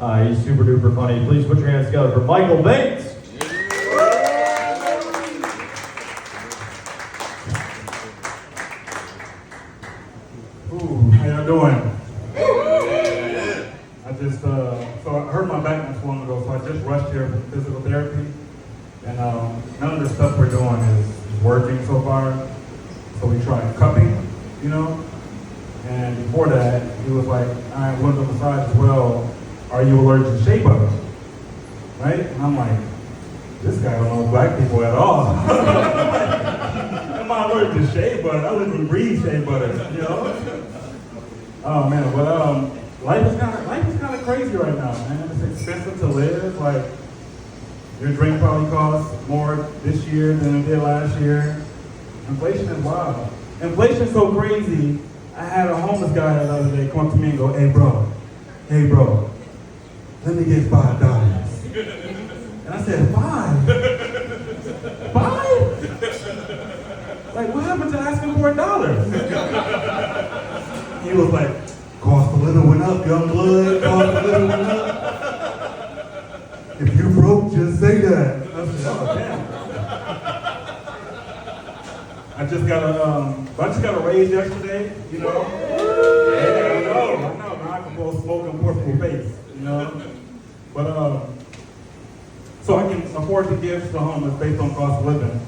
He's super duper funny. Please put your hands together for Michael Bates. Ooh, how y'all doing? I just, so I hurt my back not too long ago, so I just rushed here for physical therapy. And none of the stuff we're doing is working so far. So we tried cupping, you know? And before that, he was like, I went to massage as well. Are you allergic to shea butter? Right? And I'm like, this guy don't know black people at all. Am I allergic to shea butter? I live and breathe shea butter, you know? Oh man, but life is kind of crazy right now, man. It's expensive to live. Like, your drink probably costs more this year than it did last year. Inflation is wild. Inflation's so crazy. I had a homeless guy the other day come up to me and go, hey bro, let me get $5. And I said, $5? Like, what happened to asking for $1? He was like, cost a little went up, young blood, cost a little went up. If you broke, just say that. I said, oh damn. I just got a raise yesterday, you know? Yeah, I know, man, I can both smoke and portable face, you know? But, so I can afford to give to the homeless based on cost of living.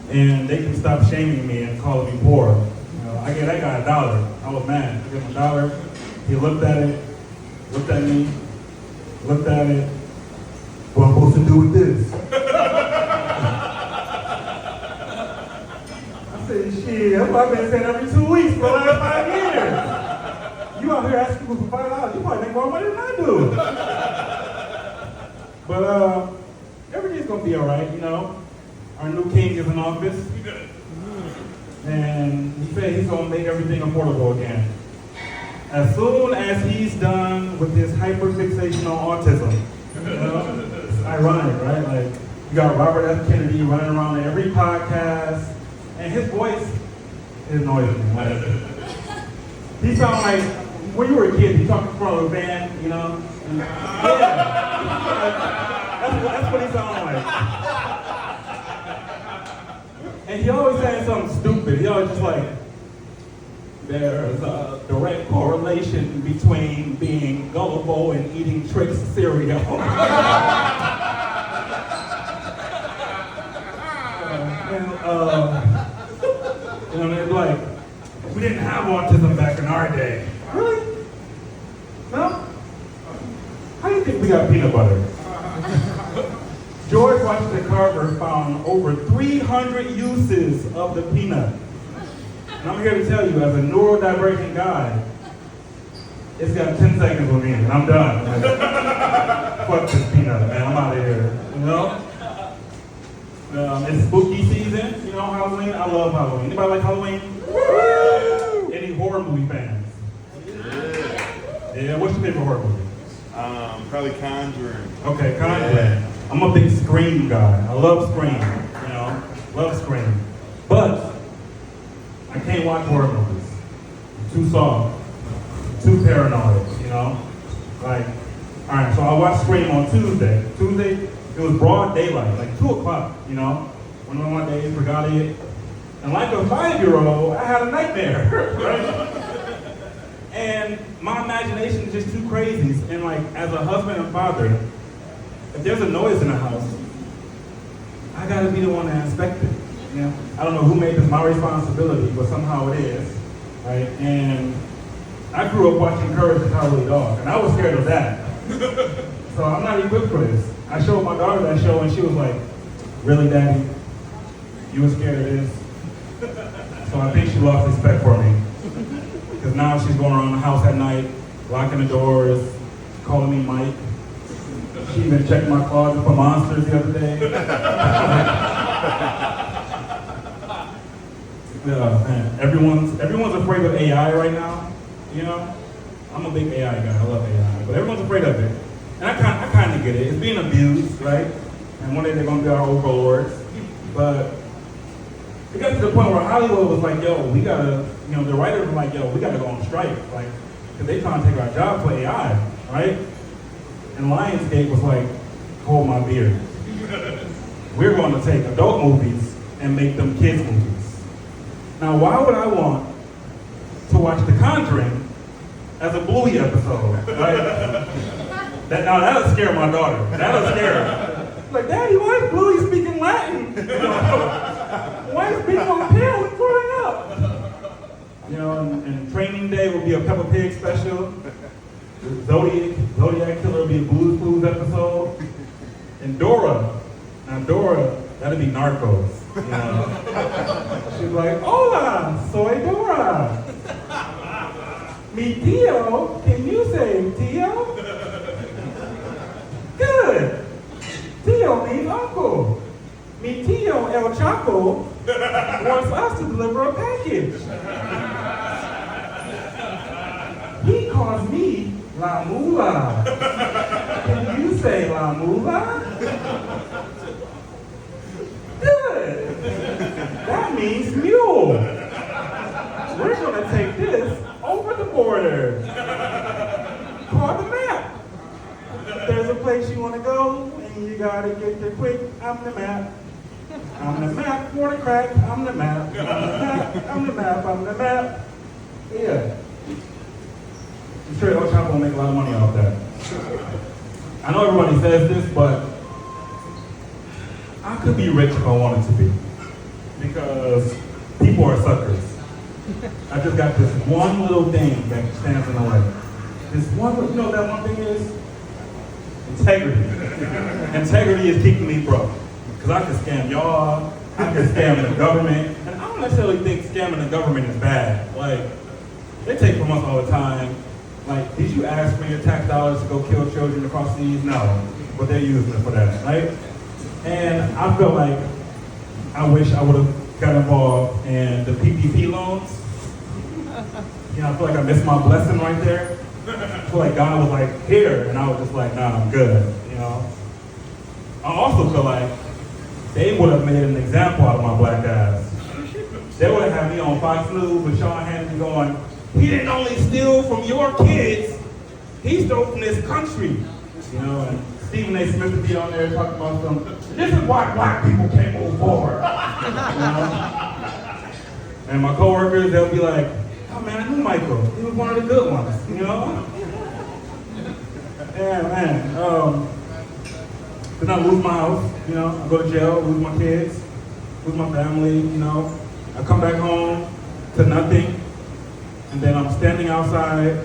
And they can stop shaming me and calling me poor. You know, I gave that guy $1. I was mad. I gave him $1. He looked at it, looked at me, looked at it. What am I supposed to do with this? I said, shit, that's what I've been saying every 2 weeks for the last 5 years. You out here asking people for $5, you probably make more money than I do. But everything's gonna be all right, you know. Our new king is in office, and he said he's gonna make everything affordable again. As soon as he's done with this hyperfixation on autism, you know, it's ironic, right? Like, you got Robert F. Kennedy running around in every podcast, and his voice is noisy. Like, he sounds like when you were a kid, you talked in front of a band, you know. And, yeah, that's what he sounds like. And he always saying something stupid. He always just like, there's a direct correlation between being gullible and eating Trix cereal. And it's like, we didn't have autism back in our day. Really? No? How do you think we got peanut butter? George Washington Carver found over 300 uses of the peanut. And I'm here to tell you, as a neurodivergent guy, it's got 10 seconds with me, and I'm done. Like, fuck this peanut, man, I'm out of here, you know? It's spooky season, you know, Halloween. I love Halloween. Anybody like Halloween? Woo! Any horror movie fans? Yeah, what's your favorite horror movie? Probably Conjuring. Okay, Conjuring. Yeah. I'm a big Scream guy. I love Scream, you know, love Scream. But I can't watch horror movies. I'm too soft, too paranoid, you know? Like, all right, so I watched Scream on Tuesday. It was broad daylight, like 2 o'clock, you know? One of my days, forgot it. And like a 5-year-old, I had a nightmare, right? And my imagination is just too crazy. And like, as a husband and father, if there's a noise in the house, I gotta be the one to inspect it. You know? I don't know who made this my responsibility, but somehow it is, right? And I grew up watching Courage the Cowardly Dog, and I was scared of that. So I'm not equipped for this. I showed my daughter that show, and she was like, really, Daddy? You were scared of this? So I think she lost respect for me. Because now she's going around the house at night, locking the doors, calling me Mike. She even checked my closet for monsters the other day. Man, everyone's afraid of AI right now, you know? I'm a big AI guy, I love AI, but everyone's afraid of it. And I kind of get it. It's being abused, right? And one day they're going to be our overlords. But it got to the point where Hollywood was like, yo, we got to, you know, the writers were like, yo, we got to go on strike, like, because they trying to take our job for AI, right? And Lionsgate was like, hold my beer. We're going to take adult movies and make them kids movies. Now, why would I want to watch The Conjuring as a Bluey episode? Right? That'll scare my daughter. That'll scare her. Like, Daddy, why is Bluey speaking Latin? Why is Big on pale and growing up? You know, and Training Day will be a Peppa Pig special. Zodiac Killer will be a Blue's Clues episode. And Dora, that'll be Narcos. You know? She's like, hola, soy Dora. Mi tío, can you say tío? Good. Tío means uncle. Mi tío El Chaco wants us to deliver a package. He calls me La Mula. Can you say La Mula? Good. That means mule. We're going to take this over the border. Call the map. If there's a place you want to go and you got to get there quick, I'm the map. I'm the map for the crack. I'm the map. I'm the map. I'm the map. I'm the map. Yeah. I'm sure El Chapo will make a lot of money off that. I know everybody says this, but I could be rich if I wanted to be. Because people are suckers. I just got this one little thing that stands in the way. This one, you know what that one thing is? Integrity. Integrity is keeping me broke. Because I can scam y'all, I can scam the government, and I don't necessarily think scamming the government is bad. Like, they take from us all the time. Like, did you ask for your tax dollars to go kill children across seas? No, but they're using it for that, right? And I feel like I wish I would have got involved in the PPP loans. You know, I feel like I missed my blessing right there. I feel like God was like, here, and I was just like, nah, I'm good, you know? I also feel like they would have made an example out of my black ass. They would have had me on Fox News with Sean Hannity going, he didn't only steal from your kids, he stole from this country. You know, and Stephen A. Smith would be on there talking about this is why black people can't move forward. You know? And my coworkers, they'll be like, oh man, I knew Michael. He was one of the good ones, you know? Yeah, man. Then I lose my house, you know, I go to jail, lose my kids, lose my family, you know. I come back home to nothing, and then I'm standing outside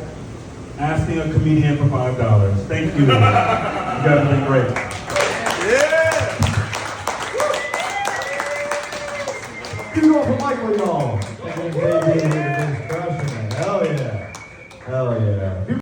asking a comedian for $5. Thank you. You guys have been great. Yeah! Give it up for Michael, y'all.